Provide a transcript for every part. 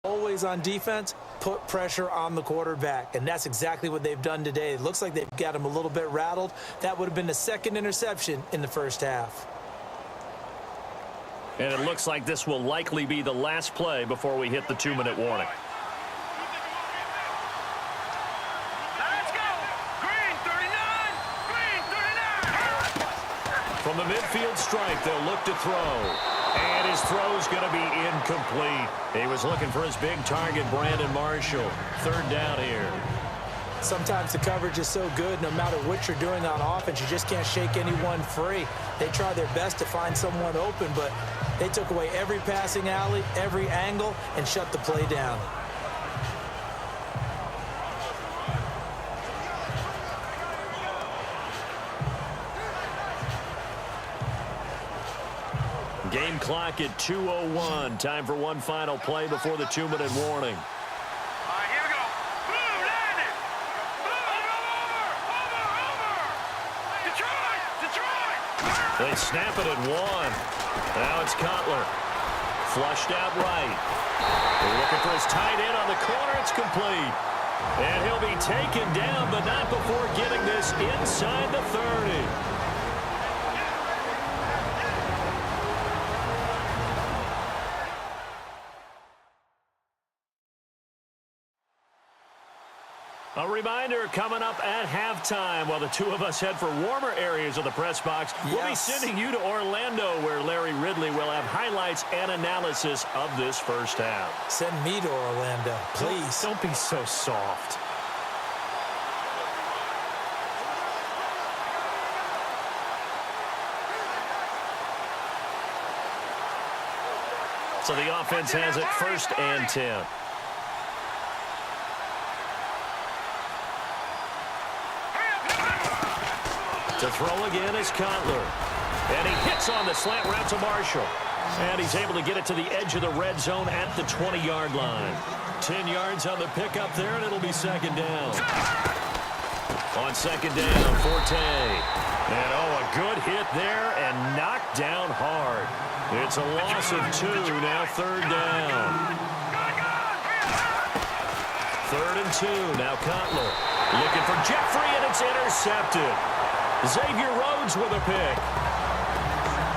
Always on defense, put pressure on the quarterback, and that's exactly what they've done today. It looks like they've got him a little bit rattled. That would have been the second interception in the first half. And it looks like this will likely be the last play before we hit the 2-minute warning. Let's go! Green 39! Green 39! From the midfield stripe, they'll look to throw. And his throw's going to be incomplete. He was looking for his big target, Brandon Marshall. Third down here. Sometimes the coverage is so good, no matter what you're doing on offense, you just can't shake anyone free. They try their best to find someone open, but they took away every passing alley, every angle, and shut the play down. Game clock at 2:01. Time for one final play before the 2-minute warning. Here we go. Boom, landed. Boom, over. Detroit. They snap it at 1. Now it's Cutler. Flushed out right. They're looking for his tight end on the corner. It's complete. And he'll be taken down, but not before getting this inside the 30. A reminder coming up at halftime while the two of us head for warmer areas of the press box. We'll be sending you to Orlando where Larry Ridley will have highlights and analysis of this first half. Send me to Orlando, please. Don't be so soft. So the offense has it 1st and 10. To throw again is Cutler. And he hits on the slant route to Marshall. And he's able to get it to the edge of the red zone at the 20-yard line. 10 yards on the pickup there, and it'll be second down. On second down, Forte. And, a good hit there and knocked down hard. It's a loss of 2, now third down. 3rd and 2, now Cutler. Looking for Jeffrey, and it's intercepted. Xavier Rhodes with a pick.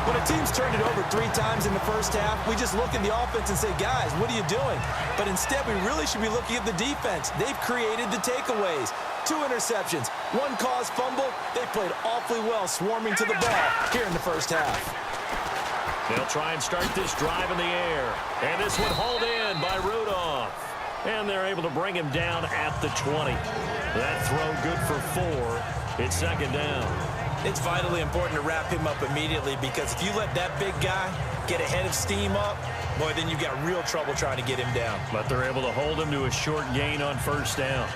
When a team's turned it over 3 times in the first half, we just look at the offense and say, guys, what are you doing? But instead, we really should be looking at the defense. They've created the takeaways. 2 interceptions, 1 caused fumble. They played awfully well swarming to the ball here in the first half. They'll try and start this drive in the air. And this one hauled in by Rudolph. And they're able to bring him down at the 20. That throw good for 4. It's second down. It's vitally important to wrap him up immediately because if you let that big guy get a head of steam up, boy, then you've got real trouble trying to get him down. But they're able to hold him to a short gain on first down.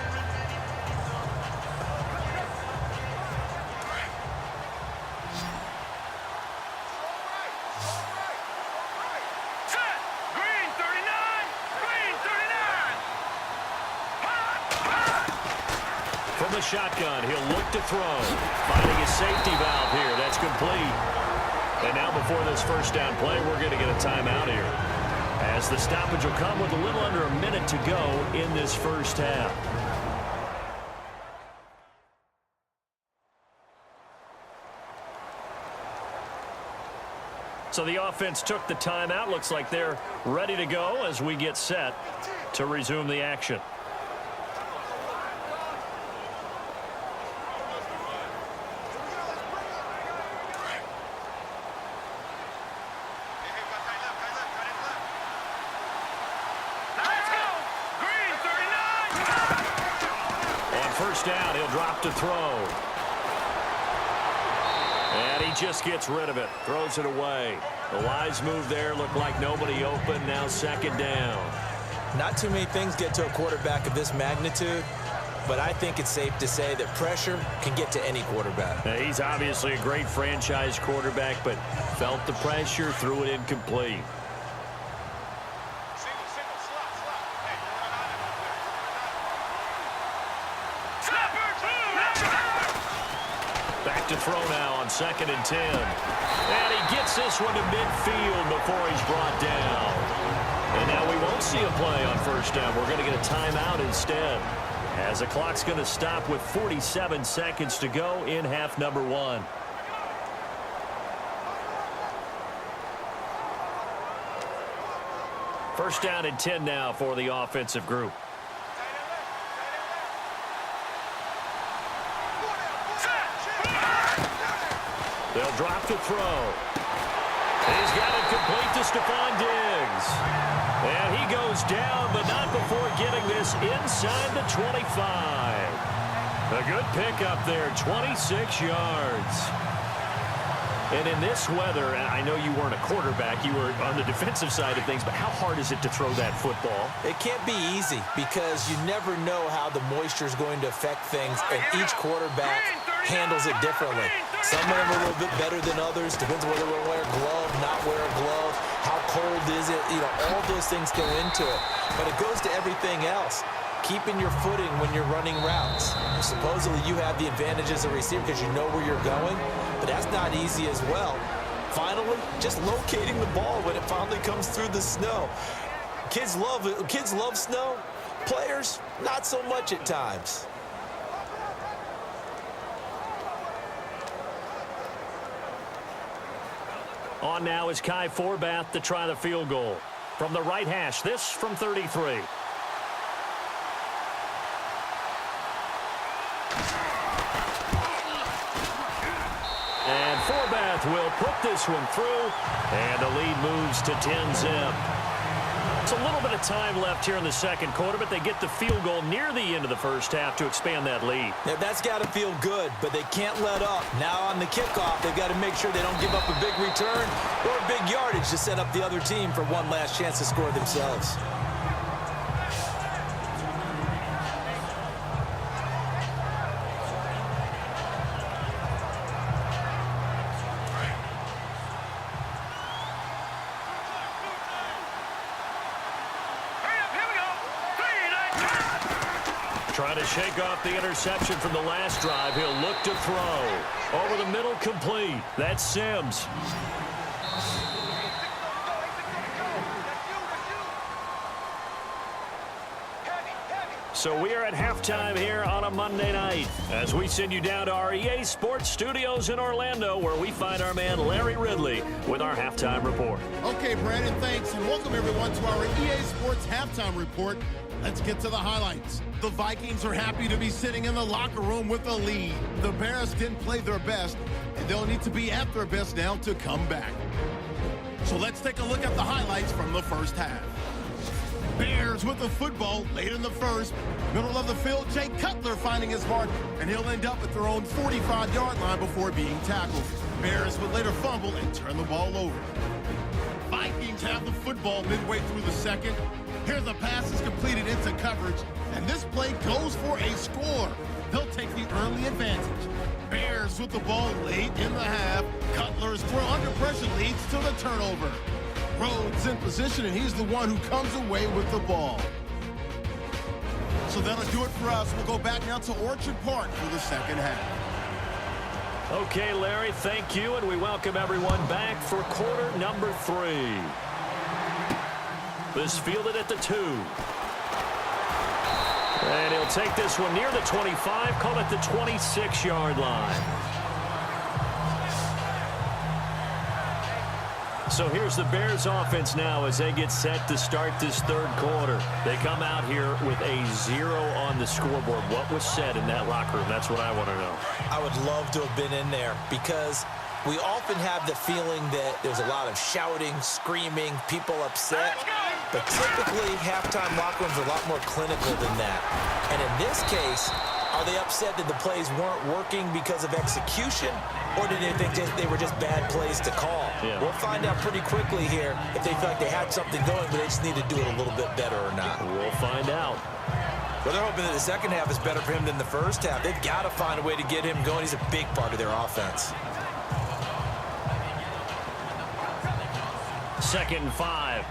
The shotgun, he'll look to throw. Finding his safety valve here. That's complete. And now before this first down play, we're going to get a timeout here, as the stoppage will come with a little under a minute to go in this first half. So the offense took the timeout. Looks like they're ready to go as we get set to resume the action. Down, he'll drop to throw. And he just gets rid of it, throws it away. The wise move there, looked like nobody open, now second down. Not too many things get to a quarterback of this magnitude, but I think it's safe to say that pressure can get to any quarterback. Now, he's obviously a great franchise quarterback, but felt the pressure, threw it incomplete. To throw now on 2nd and 10. And he gets this one to midfield before he's brought down. And now we won't won't see a play on first down. We're going to get a timeout instead, as the clock's going to stop with 47 seconds to go in half number 1. First down and 10 now for the offensive group. They'll drop the throw. He's got it complete to Stephon Diggs. And he goes down, but not before getting this inside the 25. A good pickup there, 26 yards. And in this weather, I know you weren't a quarterback, you were on the defensive side of things, but how hard is it to throw that football? It can't be easy because you never know how the moisture is going to affect things, and each quarterback handles it differently. Some of them are a little bit better than others. Depends on whether they wear a glove, not wear a glove, how cold is it. You know, all those things go into it. But it goes to everything else. Keeping your footing when you're running routes. Supposedly you have the advantage as a receiver because you know where you're going, but that's not easy as well. Finally, just locating the ball when it finally comes through the snow. Kids love it. Kids love snow. Players, not so much at times. On now is Kai Forbath to try the field goal. From the right hash, this from 33. And Forbath will put this one through, and the lead moves to 10-zip. It's a little bit of time left here in the second quarter, but they get the field goal near the end of the first half to expand that lead. Yeah, that's got to feel good, but they can't let up. Now on the kickoff, they've got to make sure they don't give up a big return or a big yardage to set up the other team for one last chance to score themselves. Trying to shake off the interception from the last drive. He'll look to throw. Over the middle, complete. That's Sims. So we are at halftime here on a Monday night as we send you down to our EA Sports Studios in Orlando, where we find our man Larry Ridley with our halftime report. Okay, Brandon, thanks, and welcome everyone to our EA Sports halftime report. Let's get to the highlights. The Vikings are happy to be sitting in the locker room with a lead. The Bears didn't play their best, and they'll need to be at their best now to come back. So let's take a look at the highlights from the first half. Bears with the football late in the first. Middle of the field, Jay Cutler finding his mark, and he'll end up at their own 45-yard line before being tackled. Bears would later fumble and turn the ball over. Vikings have the football midway through the second. Here the pass is completed into coverage, and this play goes for a score. They'll take the early advantage. Bears with the ball late in the half. Cutler's throw under pressure leads to the turnover. Rhodes in position, and he's the one who comes away with the ball. So that'll do it for us. We'll go back now to Orchard Park for the second half. Okay, Larry, thank you, and we welcome everyone back for quarter number 3. This fielded at the 2. And he'll take this one near the 25, call it the 26-yard line. So here's the Bears offense now as they get set to start this third quarter. They come out here with a 0 on the scoreboard. What was said in that locker room? That's what I want to know. I would love to have been in there because we often have the feeling that there's a lot of shouting, screaming, people upset. But typically, halftime locker rooms are a lot more clinical than that. And in this case, are they upset that the plays weren't working because of execution, or did they think they were just bad plays to call? Yeah. We'll find out pretty quickly here if they feel like they had something going, but they just need to do it a little bit better or not. We'll find out. Well, they're hoping that the second half is better for him than the first half. They've got to find a way to get him going. He's a big part of their offense. 2nd and 5.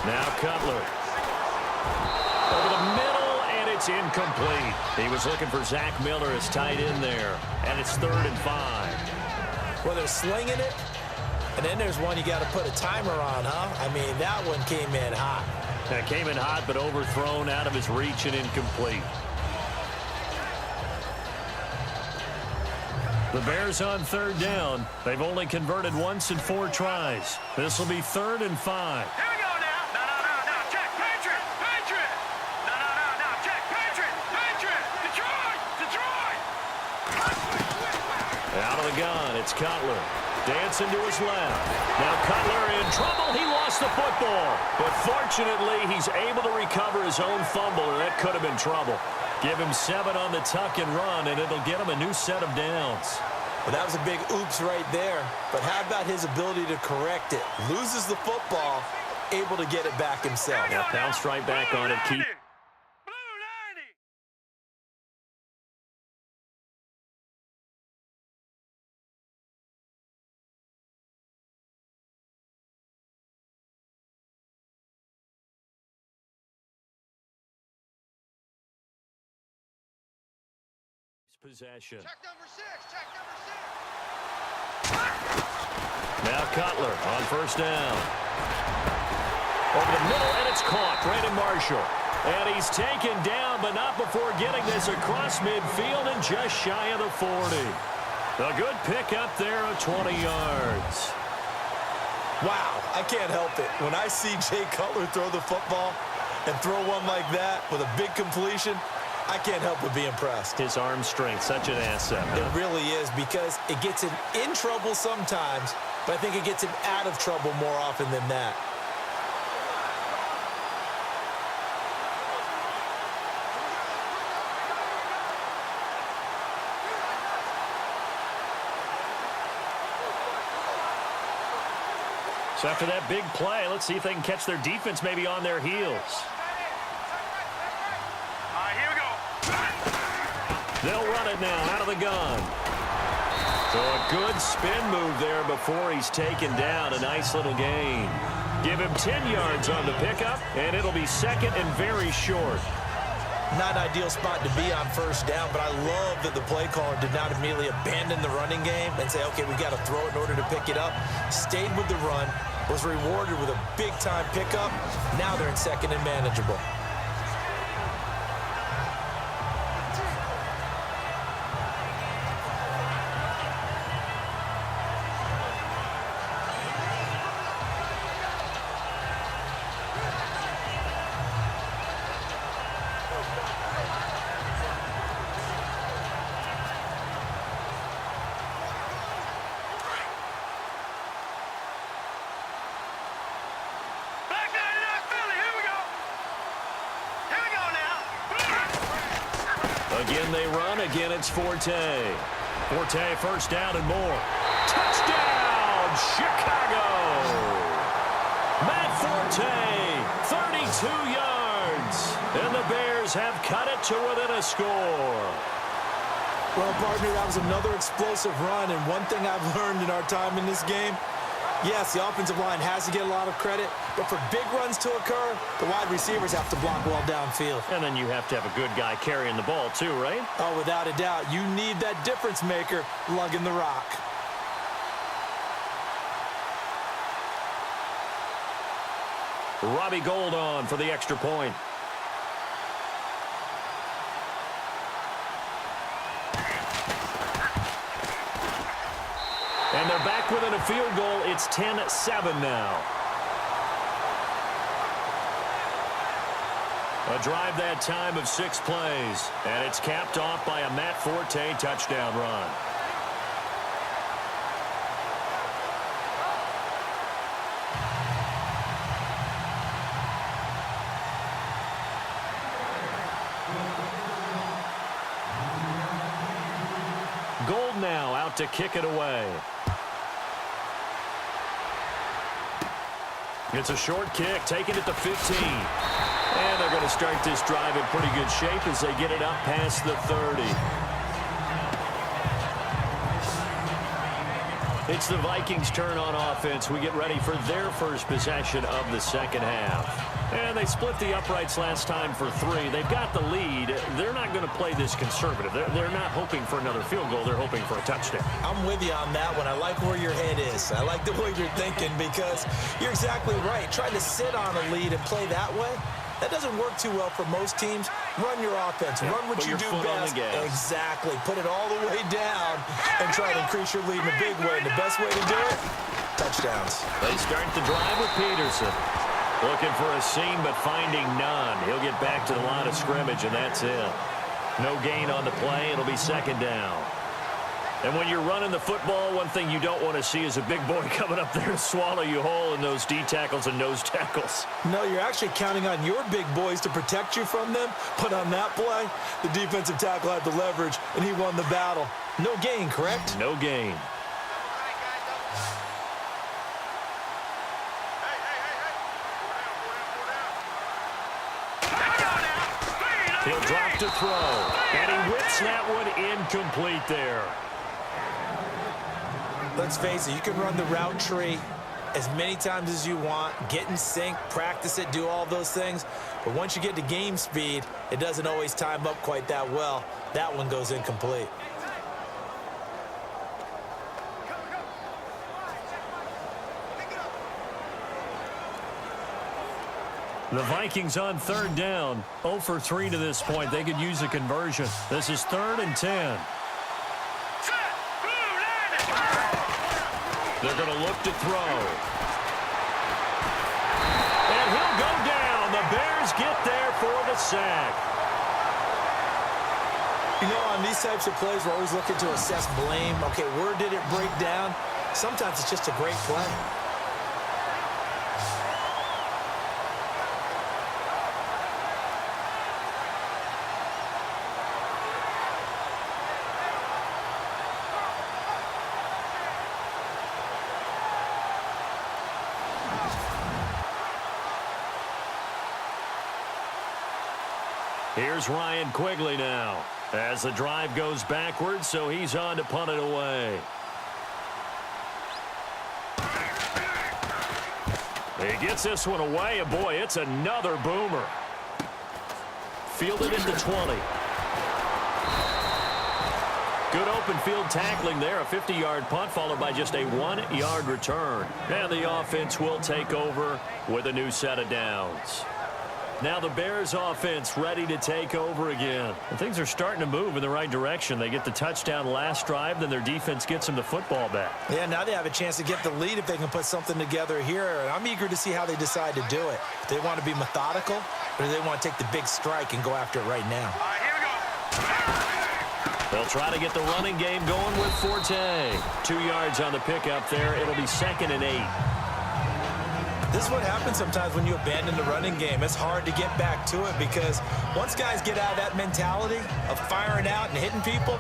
Now Cutler. Over the middle, and it's It's incomplete. He was looking for Zach Miller as tight end there. And it's 3rd and 5. Well, they're slinging it. And then there's one you got to put a timer on, huh? I mean, that one came in hot. That came in hot, but overthrown out of his reach and incomplete. The Bears on 3rd down. They've only converted once in 4 tries. This will be 3rd and 5. Here we go now. No. Check. Patriot. No. Check. Patriot. Detroit. Out of the gun, it's Cutler. Dancing to his left. Now Cutler in trouble. He lost the football. But fortunately, he's able to recover his own fumble, or that could have been trouble. Give him 7 on the tuck and run, and it'll get him a new set of downs. Well, that was a big oops right there. But how about his ability to correct it? Loses the football, able to get it back himself. Yeah, bounced right back on it. Keep. Possession. Check number 6. Now Cutler on 1st down. Over the middle, and it's caught. Brandon Marshall. And he's taken down, but not before getting this across midfield and just shy of the 40. A good pick up there of 20 yards. Wow, I can't help it. When I see Jay Cutler throw the football and throw one like that with a big completion, I can't help but be impressed. His arm strength, such an asset. Huh? It really is, because it gets him in trouble sometimes, but I think it gets him out of trouble more often than that. So after that big play, let's see if they can catch their defense maybe on their heels. Here we go. They'll run it now out of the gun. So a good spin move there before he's taken down. A nice little gain. Give him 10 yards on the pickup, and it'll be 2nd and very short. Not an ideal spot to be on 1st down, but I love that the play caller did not immediately abandon the running game and say, okay, we got to throw it in order to pick it up. Stayed with the run, was rewarded with a big-time pickup. Now they're in 2nd and manageable. Again, they run. Again, it's Forte. Forte, 1st down and more. Touchdown, Chicago! Matt Forte, 32 yards. And the Bears have cut it to within a score. Well, partner, that was another explosive run, and one thing I've learned in our time in this game, yes, the offensive line has to get a lot of credit, but for big runs to occur, the wide receivers have to block well downfield. And then you have to have a good guy carrying the ball too, right? Oh, without a doubt. You need that difference maker lugging the rock. Robbie Gould on for the extra point. And they're back within a field goal. It's 10-7 now. A drive that time of 6 plays. And it's capped off by a Matt Forte touchdown run. Gould now out to kick it away. It's a short kick, taking it to 15. And they're going to start this drive in pretty good shape as they get it up past the 30. It's the Vikings' turn on offense. We get ready for their first possession of the second half. And they split the uprights last time for 3. They've got the lead. They're not going to play this conservative. They're not hoping for another field goal. They're hoping for a touchdown. I'm with you on that one. I like where your head is. I like the way you're thinking because you're exactly right. Trying to sit on a lead and play that way, that doesn't work too well for most teams. Run your offense. Run what you do best. Exactly. Put it all the way down and try to increase your lead in a big way. And the best way to do it, touchdowns. They start the drive with Peterson. Looking for a seam, but finding none. He'll get back to the line of scrimmage, and that's it. No gain on the play. It'll be second down. And when you're running the football, one thing you don't want to see is a big boy coming up there and swallow you whole in those D tackles and nose tackles. No, you're actually counting on your big boys to protect you from them. But on that play, the defensive tackle had the leverage, and he won the battle. No gain, correct? No gain. He'll drop to throw, and he whips that one incomplete there. Let's face it, you can run the route tree as many times as you want, get in sync, practice it, do all those things. But once you get to game speed, it doesn't always time up quite that well. That one goes incomplete. The Vikings on third down, 0 for 3 to this point. They could use a conversion. This is 3rd and 10. They're going to look to throw. And he'll go down. The Bears get there for the sack. You know, on these types of plays, we're always looking to assess blame. Okay, where did it break down? Sometimes it's just a great play. Here's Ryan Quigley now as the drive goes backwards, so he's on to punt it away. He gets this one away, and boy, it's another boomer. Fielded at the 20. Good open field tackling there, a 50-yard punt followed by just a 1-yard return. And the offense will take over with a new set of downs. Now the Bears offense ready to take over again. And things are starting to move in the right direction. They get the touchdown last drive, then their defense gets them the football back. Yeah, now they have a chance to get the lead if they can put something together here. And I'm eager to see how they decide to do it. Do they want to be methodical, or do they want to take the big strike and go after it right now? All right, here we go. They'll try to get the running game going with Forte. 2 yards on the pickup there. It'll be 2nd and 8. This is what happens sometimes when you abandon the running game. It's hard to get back to it because once guys get out of that mentality of firing out and hitting people,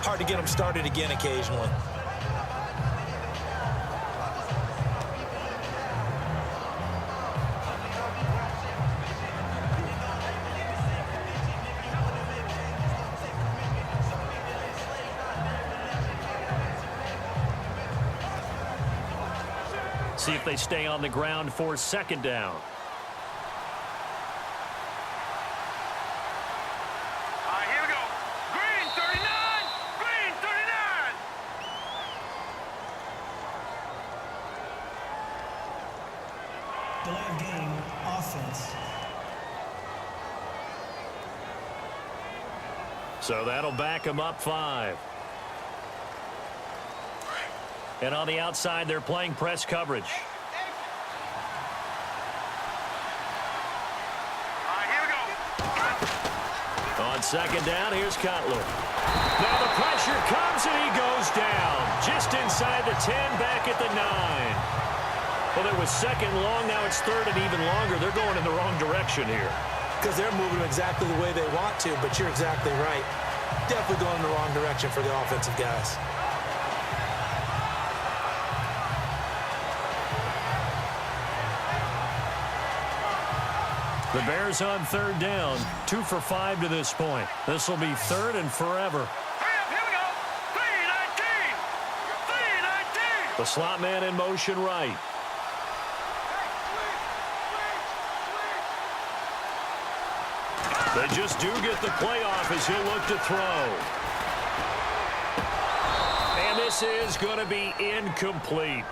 hard to get them started again occasionally. See if they stay on the ground for 2nd down. All right, here we go. Green 39. Green 39. Delay of game, offense. So that'll back them up 5. And on the outside, they're playing press coverage. All right, here we go. On 2nd down, here's Cutler. Now the pressure comes and he goes down. Just inside the 10, back at the 9. Well, it was 2nd long, now it's 3rd and even longer. They're going in the wrong direction here. Because they're moving exactly the way they want to, but you're exactly right. Definitely going in the wrong direction for the offensive guys. The Bears on 3rd down, 2 for 5 to this point. This will be 3rd and forever. Hurry up, here we go. 319. The slot man in motion right. They just do get the play off as he'll look to throw. And this is going to be incomplete.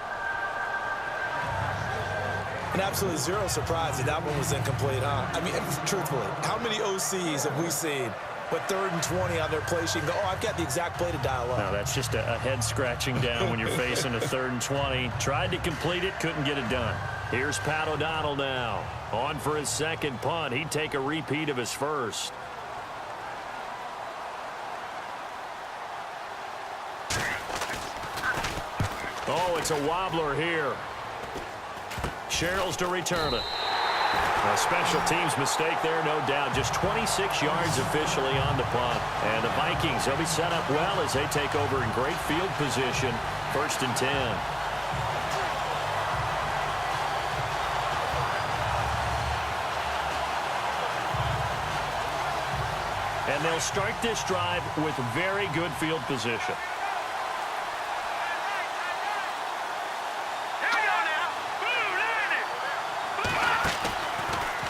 And absolutely zero surprise that one was incomplete, huh? I mean, truthfully, how many OCs have we seen with 3rd and 20 on their play sheet and go, oh, I've got the exact play to dial up? No, that's just a head scratching down when you're facing a 3rd and 20. Tried to complete it, couldn't get it done. Here's Pat O'Donnell now. On for his second punt. He'd take a repeat of his first. Oh, it's a wobbler here. Sherrills to return it. A special teams mistake there, no doubt. Just 26 yards officially on the punt. And the Vikings, they'll be set up well as they take over in great field position. 1st and 10. And they'll start this drive with very good field position.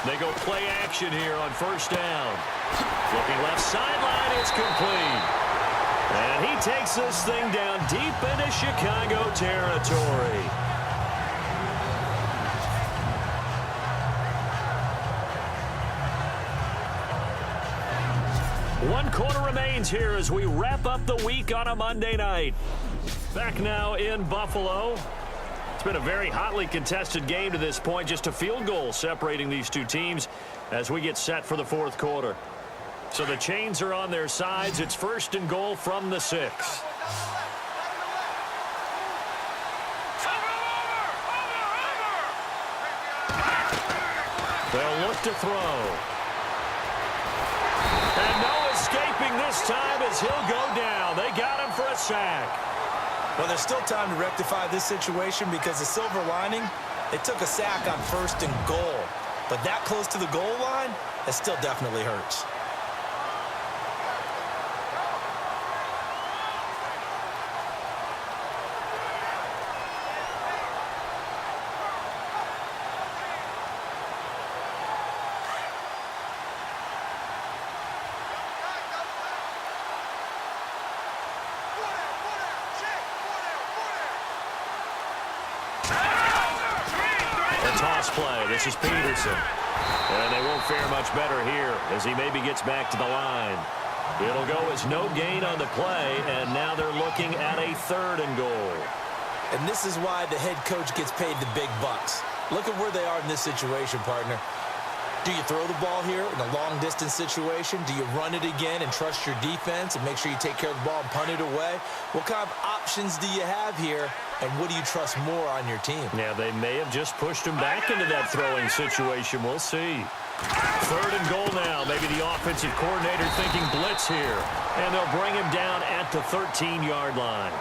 They go play action here on 1st down. Looking left sideline, it's complete. And he takes this thing down deep into Chicago territory. One quarter remains here as we wrap up the week on a Monday night. Back now in Buffalo. It's been a very hotly contested game to this point. Just a field goal separating these two teams as we get set for the 4th quarter. So the chains are on their sides. It's 1st and goal from the 6. They'll look to throw. And no escaping this time as he'll go down. They got him for a sack. Well, there's still time to rectify this situation because the silver lining, it took a sack on 1st and goal. But that close to the goal line, it still definitely hurts. Play. This is Peterson. And they won't fare much better here as he maybe gets back to the line. It'll go as no gain on the play, and now they're looking at a 3rd and goal. And this is why the head coach gets paid the big bucks. Look at where they are in this situation, partner. Do you throw the ball here in a long-distance situation? Do you run it again and trust your defense and make sure you take care of the ball and punt it away? What kind of options do you have here, and what do you trust more on your team? Yeah, they may have just pushed him back into that throwing situation. We'll see. 3rd and goal now. Maybe the offensive coordinator thinking blitz here. And they'll bring him down at the 13-yard line.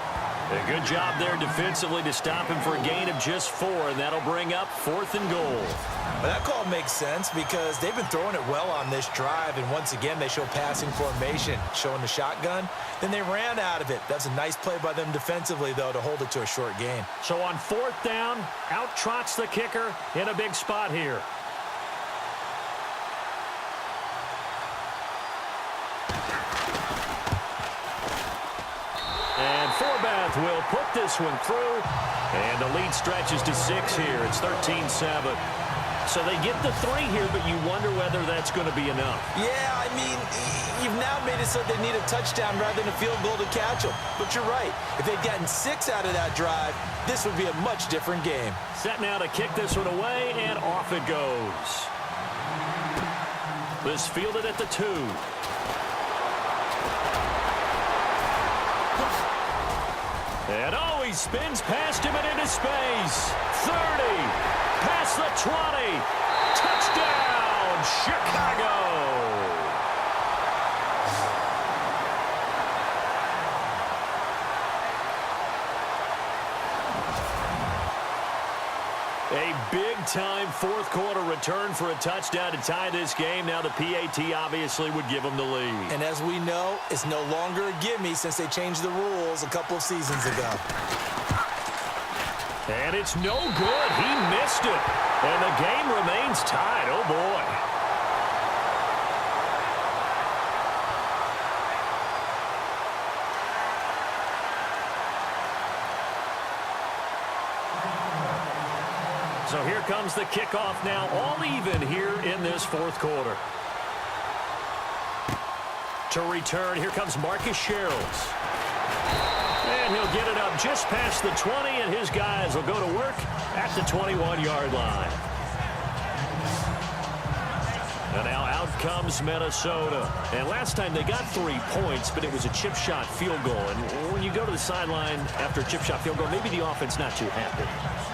A good job there defensively to stop him for a gain of just 4, and that'll bring up 4th and goal. Well, that call makes sense because they've been throwing it well on this drive, and once again they show passing formation, showing the shotgun. Then they ran out of it. That's a nice play by them defensively, though, to hold it to a short gain. So on 4th down, out trots the kicker in a big spot here. And Forbath will put this one through. And the lead stretches to 6 here. It's 13-7. So they get the 3 here, but you wonder whether that's going to be enough. Yeah, I mean, you've now made it so they need a touchdown rather than a field goal to catch them. But you're right. If they'd gotten 6 out of that drive, this would be a much different game. Set now to kick this one away, and off it goes. This fielded at the 2. And oh, he spins past him and into space. 30, past the 20. Touchdown, Chicago. A big-time fourth-quarter return for a touchdown to tie this game. Now the PAT obviously would give them the lead. And as we know, it's no longer a gimme since they changed the rules a couple of seasons ago. And it's no good. He missed it. And the game remains tied. Oh, boy. So here comes the kickoff now, all even here in this fourth quarter. To return, here comes Marcus Sherrills. And he'll get it up just past the 20, and his guys will go to work at the 21-yard line. And now out comes Minnesota. And last time they got 3 points, but it was a chip shot field goal. And when you go to the sideline after a chip shot field goal, maybe the offense not too happy.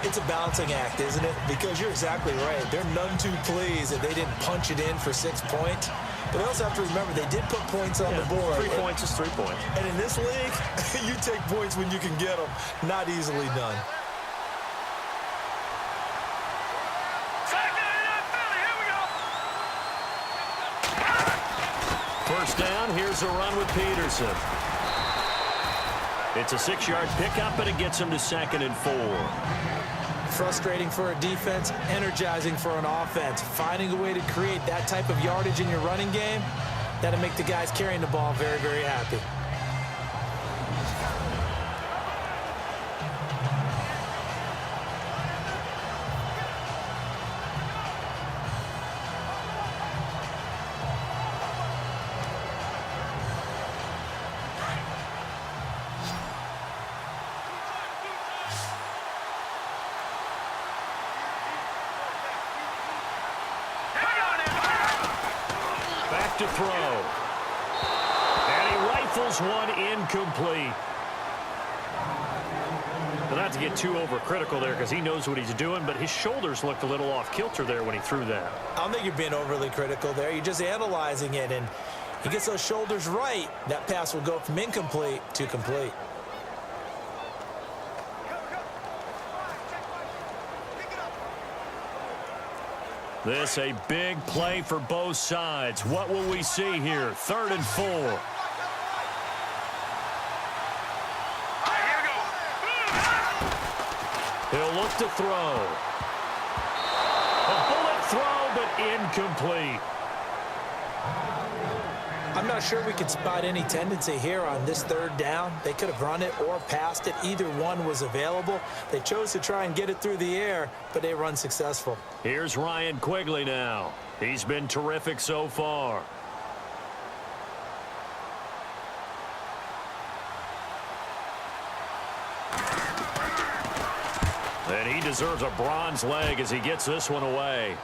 It's a balancing act, isn't it? Because you're exactly right. They're none too pleased that they didn't punch it in for 6 points. But they also have to remember they did put points on the board. 3 points is 3 points. And in this league, you take points when you can get them. Not easily done. First down, here's a run with Peterson. It's a 6-yard pickup, and it gets him to 2nd and 4. Frustrating for a defense, energizing for an offense. Finding a way to create that type of yardage in your running game, that'll make the guys carrying the ball very, very happy. To throw. And he rifles one incomplete. Well, not to get too overcritical there because he knows what he's doing, but his shoulders looked a little off kilter there when he threw that. I don't think you're being overly critical there. You're just analyzing it, and he gets those shoulders right. That pass will go from incomplete to complete. This a big play for both sides. What will we see here? 3rd and 4. He'll look to throw. A bullet throw, but incomplete. I'm not sure we could spot any tendency here on this 3rd down. They could have run it or passed it. Either one was available. They chose to try and get it through the air, but they were unsuccessful. Here's Ryan Quigley now. He's been terrific so far. And he deserves a bronze leg as he gets this one away.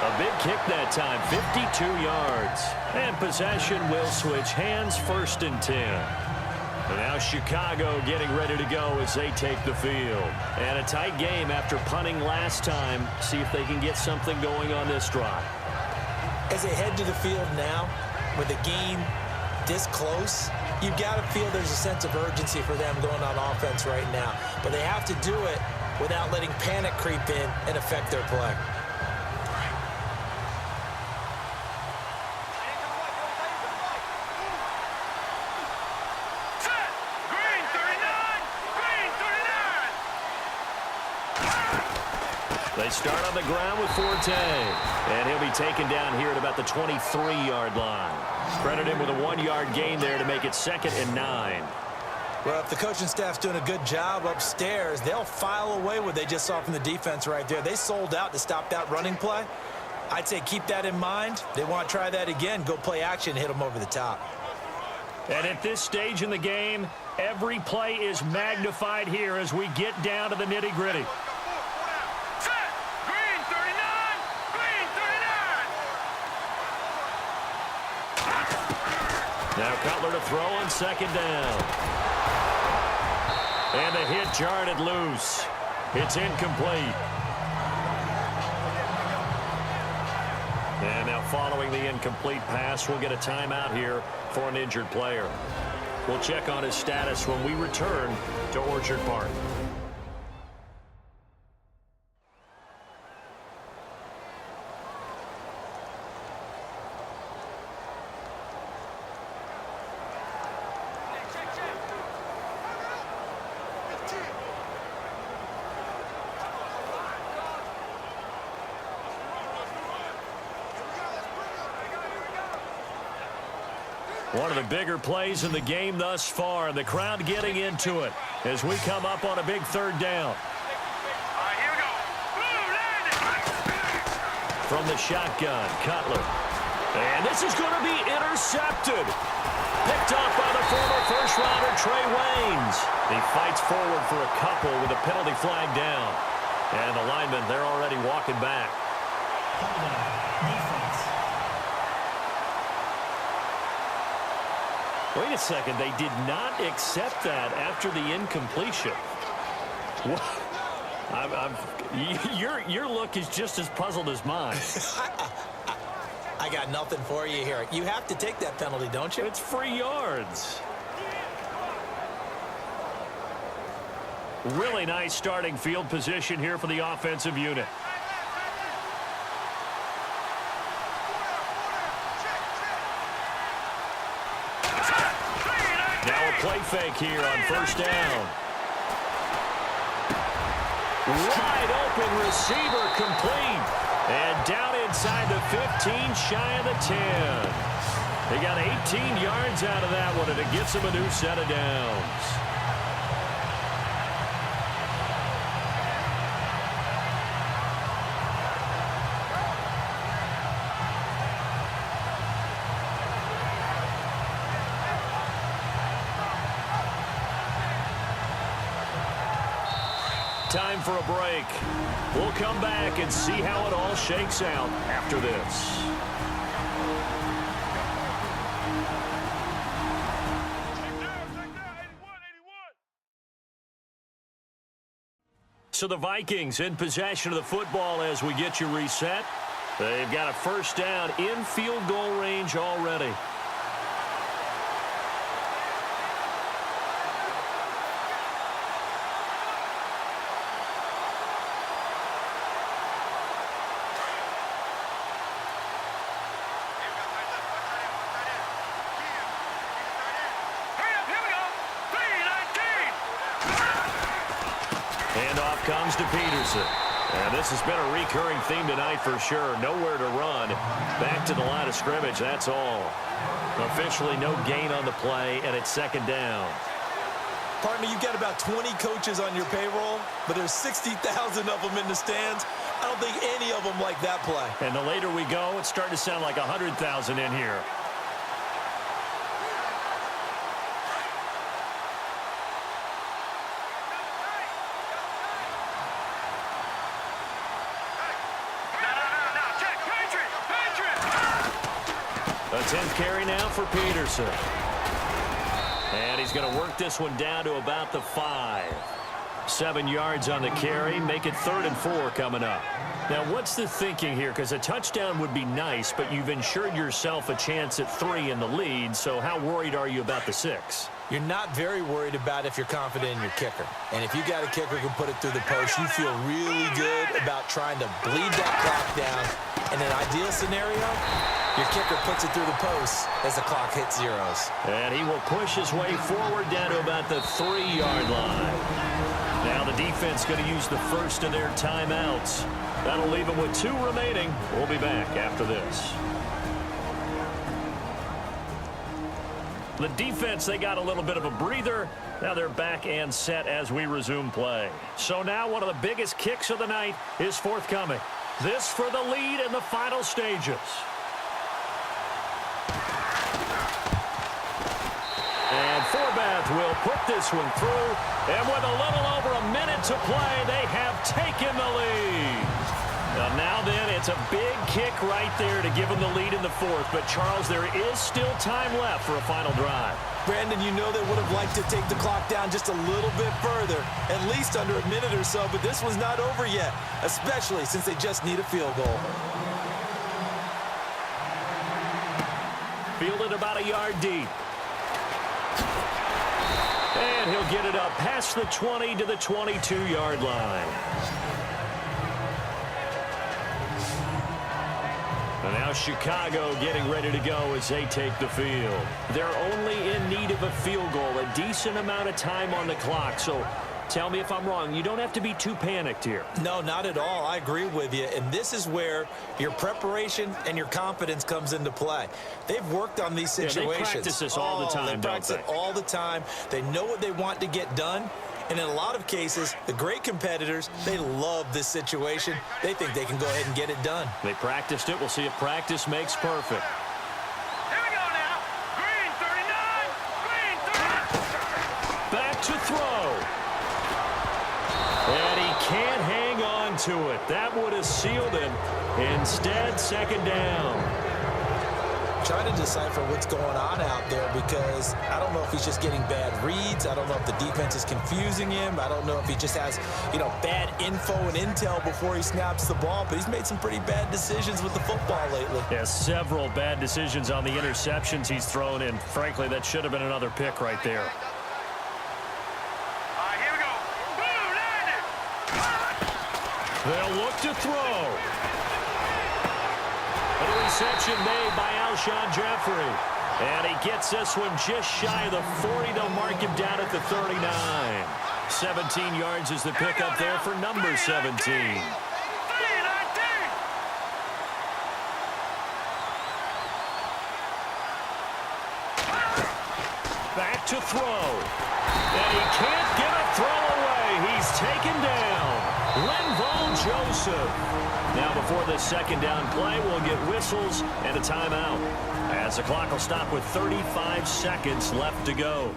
A big kick that time, 52 yards. And possession will switch hands, 1st and 10. And now Chicago getting ready to go as they take the field. And a tight game after punting last time. See if they can get something going on this drive. As they head to the field now, with the game this close, you've got to feel there's a sense of urgency for them going on offense right now. But they have to do it without letting panic creep in and affect their play. They start on the ground with Forte. And he'll be taken down here at about the 23-yard line. Credit him with a 1-yard gain there to make it 2nd and 9. Well, if the coaching staff's doing a good job upstairs, they'll file away what they just saw from the defense right there. They sold out to stop that running play. I'd say keep that in mind. They want to try that again. Go play action, hit them over the top. And at this stage in the game, every play is magnified here as we get down to the nitty-gritty. Now Cutler to throw on 2nd down. And the hit jarred it loose. It's incomplete. And now following the incomplete pass, we'll get a timeout here for an injured player. We'll check on his status when we return to Orchard Park. One of the bigger plays in the game thus far, and the crowd getting into it as we come up on a big third down. Here we go. From the shotgun, Cutler. And this is going to be intercepted. Picked off by the former first-rounder, Trey Waynes. He fights forward for a couple with a penalty flag down. And the linemen, they're already walking back. Wait a second. They did not accept that after the incompletion. What? Your look is just as puzzled as mine. I got nothing for you here. You have to take that penalty, don't you? It's free yards. Really nice starting field position here for the offensive unit. Now a play fake here on first down. Wide open receiver complete. And down inside the 15, shy of the 10. They got 18 yards out of that one, and it gets them a new set of downs. Time for a break. We'll come back and see how it all shakes out after this. So the Vikings in possession of the football as we get you reset. They've got a first down in field goal range already. Comes to Peterson. And this has been a recurring theme tonight for sure. Nowhere to run. Back to the line of scrimmage, that's all. Officially no gain on the play, and it's second down. Partner, you've got about 20 coaches on your payroll, but there's 60,000 of them in the stands. I don't think any of them like that play. And the later we go, it's starting to sound like 100,000 in here. A 10th carry now for Peterson. And he's going to work this one down to about the 5. 7 yards on the carry. Make it 3rd and 4 coming up. Now, what's the thinking here? Because a touchdown would be nice, but you've ensured yourself a chance at 3 in the lead. So how worried are you about the 6? You're not very worried about if you're confident in your kicker. And if you got a kicker who can put it through the post, you feel really good about trying to bleed that clock down. In an ideal scenario, your kicker puts it through the post as the clock hits zeros. And he will push his way forward down to about the 3-yard line. Now the defense going to use the first of their timeouts. That'll leave them with 2 remaining. We'll be back after this. The defense, they got a little bit of a breather. Now they're back and set as we resume play. So now one of the biggest kicks of the night is forthcoming. This for the lead in the final stages. And Forbath will put this one through. And with a little over a minute to play, they have taken the lead. Now then, it's a big kick right there to give them the lead in the 4th. But, Charles, there is still time left for a final drive. Brandon, you know they would have liked to take the clock down just a little bit further, at least under a minute or so. But this was not over yet, especially since they just need a field goal. Fielded about a yard deep. And he'll get it up past the 20 to the 22-yard line. And now Chicago getting ready to go as they take the field. They're only in need of a field goal, a decent amount of time on the clock. So Tell me if I'm wrong. You don't have to be too panicked here. No, not at all. I agree with you. And this is where your preparation and your confidence comes into play. They've worked on these situations. Yeah, they practice this all the time, They practice it all the time. They know what they want to get done. And in a lot of cases, the great competitors, they love this situation. They think they can go ahead and get it done. They practiced it. We'll see if practice makes perfect. Here we go now. Green 39. Green 39. Back to throw. And he can't hang on to it. That would have sealed him. Instead, second down. Trying to decipher what's going on out there because I don't know if he's just getting bad reads. I don't know if the defense is confusing him. I don't know if he just has, bad info and intel before he snaps the ball. But he's made some pretty bad decisions with the football lately. Yeah, several bad decisions on the interceptions he's thrown, and frankly, that should have been another pick right there. All right, here we go. Boom, landed. They'll look to throw. A reception made by Alshon Jeffrey. And he gets this one just shy of the 40. They'll mark him down at the 39. 17 yards is the pickup there for number 17. Back to throw. And he can't get a throw away. He's taken down. Linval Joseph. Now before this second down play, we'll get whistles and a timeout, as the clock will stop with 35 seconds left to go.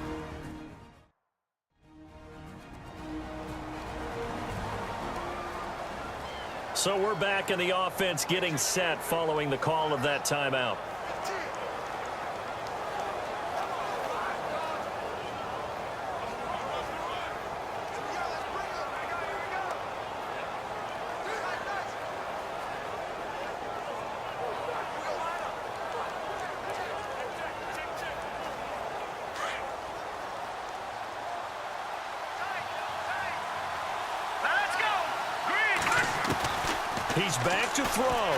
So we're back in the offense getting set following the call of that timeout. He's back to throw.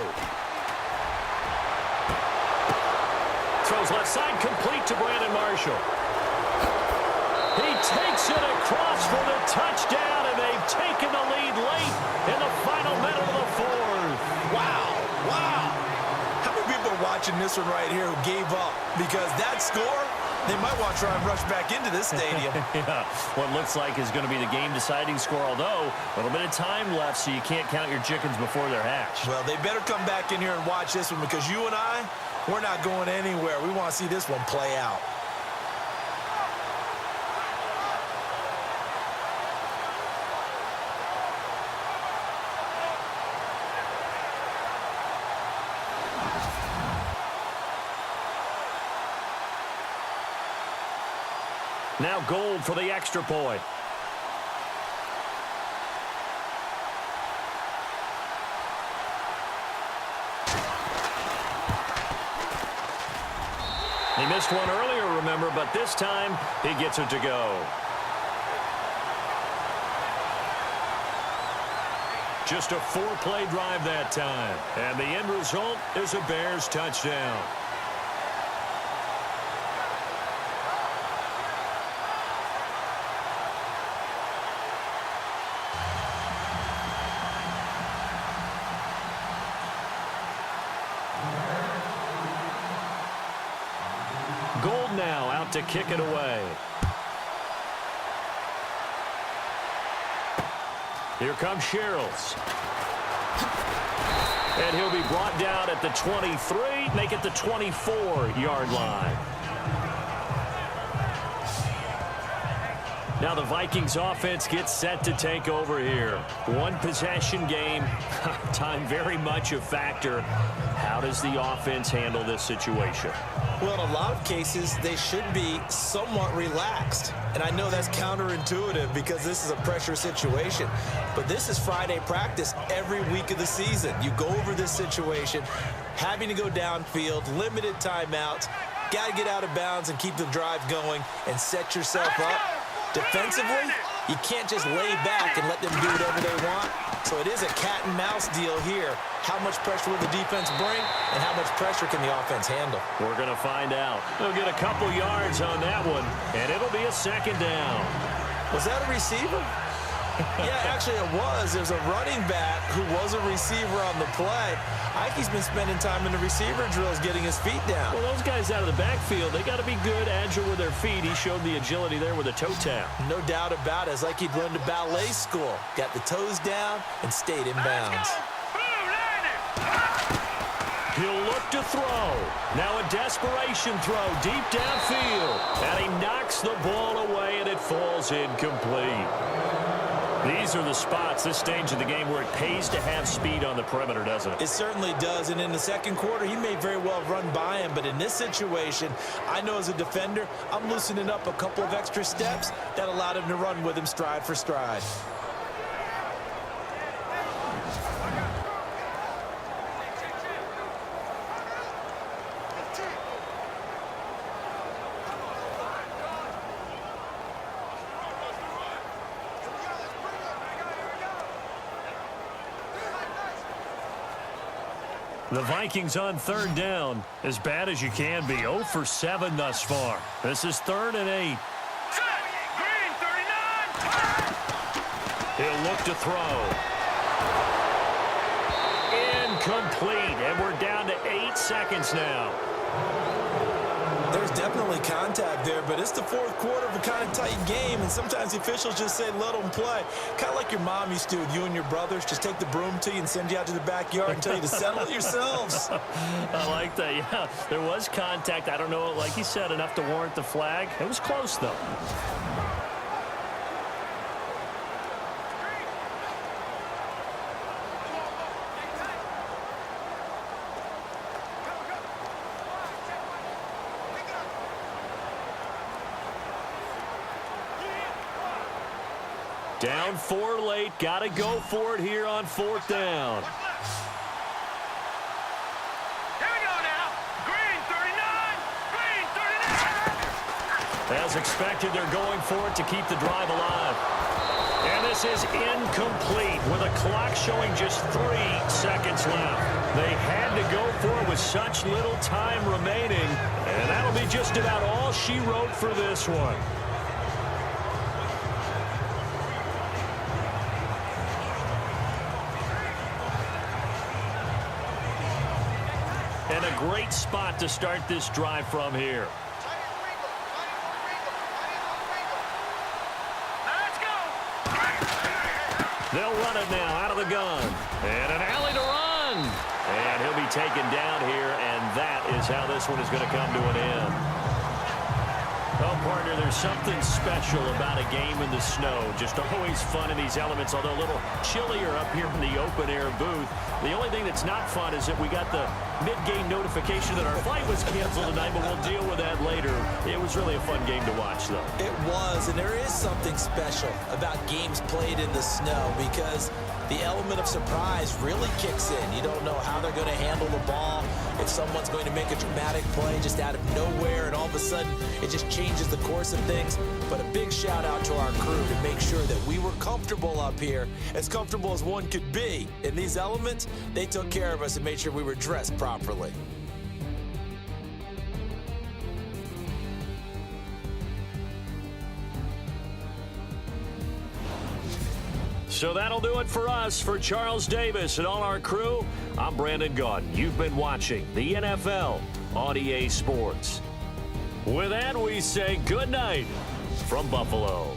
Throws left side, complete to Brandon Marshall. He takes it across for the touchdown, and they've taken the lead late in the final minute of the fourth. Wow. How many people are watching this one right here who gave up? Because that score, they might want to try and rush back into this stadium. Yeah, what looks like is going to be the game-deciding score, although a little bit of time left, so you can't count your chickens before they're hatched. Well, they better come back in here and watch this one because you and I, we're not going anywhere. We want to see this one play out. Now Gold for the extra point. He missed one earlier, remember, but this time he gets it to go. Just a 4-play drive that time. And the end result is a Bears touchdown. Gold now out to kick it away. Here comes Sherrills. And he'll be brought down at the 23, make it the 24-yard line. Now the Vikings offense gets set to take over here. One possession game, time very much a factor. How does the offense handle this situation? Well, in a lot of cases, they should be somewhat relaxed. And I know that's counterintuitive because this is a pressure situation. But this is Friday practice every week of the season. You go over this situation, having to go downfield, limited timeouts, got to get out of bounds and keep the drive going and set yourself up. Defensively, you can't just lay back and let them do whatever they want. So it is a cat and mouse deal here. How much pressure will the defense bring and how much pressure can the offense handle? We're going to find out. They'll get a couple yards on that one, and it'll be a second down. Was that a receiver? Yeah, actually it was. There's a running back who was a receiver on the play. Ikey's been spending time in the receiver drills getting his feet down. Well, those guys out of the backfield, they got to be good, agile with their feet. He showed the agility there with a toe tap. No doubt about it. It's like he'd learned to ballet school. Got the toes down and stayed in bounds. He'll look to throw. Now a desperation throw deep downfield. And he knocks the ball away, and it falls incomplete. These are the spots, this stage of the game, where it pays to have speed on the perimeter, doesn't it? It certainly does, and in the second quarter, he may very well run by him, but in this situation, I know as a defender, I'm loosening up a couple of extra steps that allowed him to run with him stride for stride. The Vikings on third down, as bad as you can be. 0 for 7 thus far. This is 3rd and 8. Green 39. He'll look to throw. Incomplete, and we're down to 8 seconds now. There's definitely contact there, but it's the fourth quarter of a kind of tight game, and sometimes the officials just say, let them play. Kind of like your mom used to with you and your brothers. Just take the broom to you and send you out to the backyard and tell you to settle it yourselves. I like that, yeah. There was contact. I don't know, like you said, enough to warrant the flag. It was close, though. Down 4 late. Got to go for it here on 4th down. Here we go now. Green 39. Green 39. As expected, they're going for it to keep the drive alive. And this is incomplete with a clock showing just 3 seconds left. They had to go for it with such little time remaining. And that'll be just about all she wrote for this one. And a great spot to start this drive from here. Let's go. They'll run it now out of the gun. And an alley to run. And he'll be taken down here, and that is how this one is going to come to an end. Well, partner, there's something special about a game in the snow. Just always fun in these elements, although a little chillier up here in the open-air booth. The only thing that's not fun is that we got the mid-game notification that our flight was canceled tonight, but we'll deal with that later. It was really a fun game to watch, though. It was, and there is something special about games played in the snow because the element of surprise really kicks in. You don't know how they're going to handle the ball, if someone's going to make a dramatic play just out of nowhere, and all of a sudden it just changes the course of things. But a big shout out to our crew to make sure that we were comfortable up here, as comfortable as one could be. In these elements, they took care of us and made sure we were dressed properly. So that'll do it for us. For Charles Davis and all our crew, I'm Brandon Gaudin. You've been watching the NFL on EA Sports. With that, we say good night from Buffalo.